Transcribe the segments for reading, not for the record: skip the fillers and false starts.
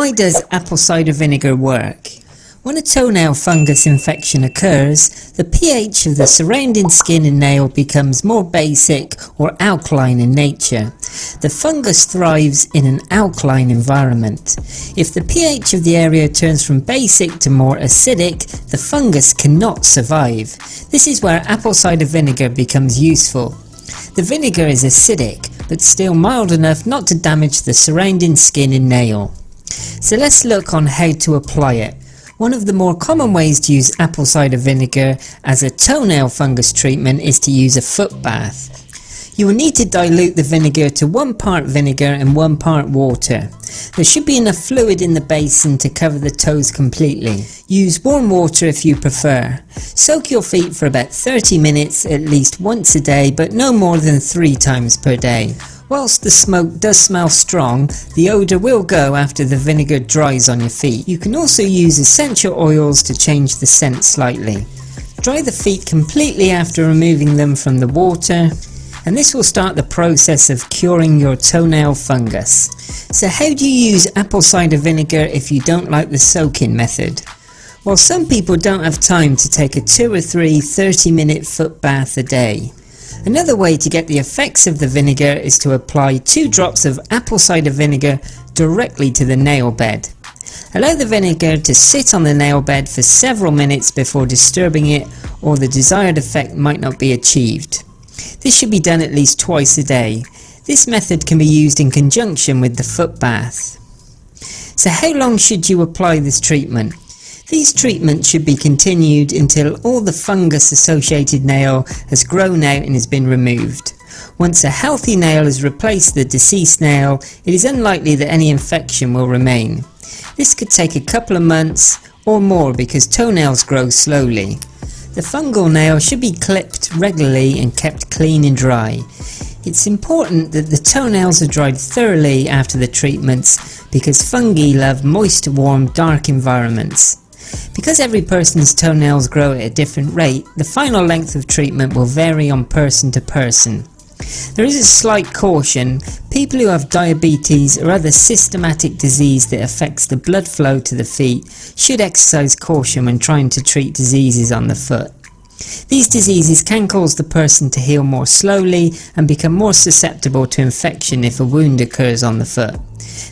Why does apple cider vinegar work? When a toenail fungus infection occurs, the pH of the surrounding skin and nail becomes more basic or alkaline in nature. The fungus thrives in an alkaline environment. If the pH of the area turns from basic to more acidic, the fungus cannot survive. This is where apple cider vinegar becomes useful. The vinegar is acidic, but still mild enough not to damage the surrounding skin and nail. So let's look on how to apply it. One of the more common ways to use apple cider vinegar as a toenail fungus treatment is to use a foot bath. You will need to dilute the vinegar to 1 part vinegar and 1 part water. There should be enough fluid in the basin to cover the toes completely. Use warm water if you prefer. Soak your feet for about 30 minutes at least once a day, but no more than 3 times per day. Whilst the smoke does smell strong, the odour will go after the vinegar dries on your feet. You can also use essential oils to change the scent slightly. Dry the feet completely after removing them from the water, and this will start the process of curing your toenail fungus. So how do you use apple cider vinegar if you don't like the soak-in method? Well, some people don't have time to take a 2 or 3 30-minute foot bath a day. Another way to get the effects of the vinegar is to apply 2 drops of apple cider vinegar directly to the nail bed. Allow the vinegar to sit on the nail bed for several minutes before disturbing it, or the desired effect might not be achieved. This should be done at least twice a day. This method can be used in conjunction with the foot bath. So how long should you apply this treatment? These treatments should be continued until all the fungus associated nail has grown out and has been removed. Once a healthy nail has replaced the deceased nail, it is unlikely that any infection will remain. This could take a couple of months or more because toenails grow slowly. The fungal nail should be clipped regularly and kept clean and dry. It's important that the toenails are dried thoroughly after the treatments because fungi love moist, warm, dark environments. Because every person's toenails grow at a different rate, the final length of treatment will vary on person to person. There is a slight caution: people who have diabetes or other systematic disease that affects the blood flow to the feet should exercise caution when trying to treat diseases on the foot. These diseases can cause the person to heal more slowly and become more susceptible to infection if a wound occurs on the foot.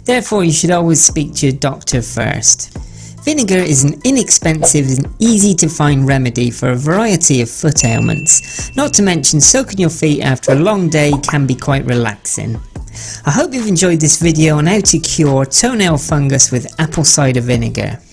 Therefore, you should always speak to your doctor first. Vinegar is an inexpensive and easy to find remedy for a variety of foot ailments. Not to mention, soaking your feet after a long day can be quite relaxing. I hope you've enjoyed this video on how to cure toenail fungus with apple cider vinegar.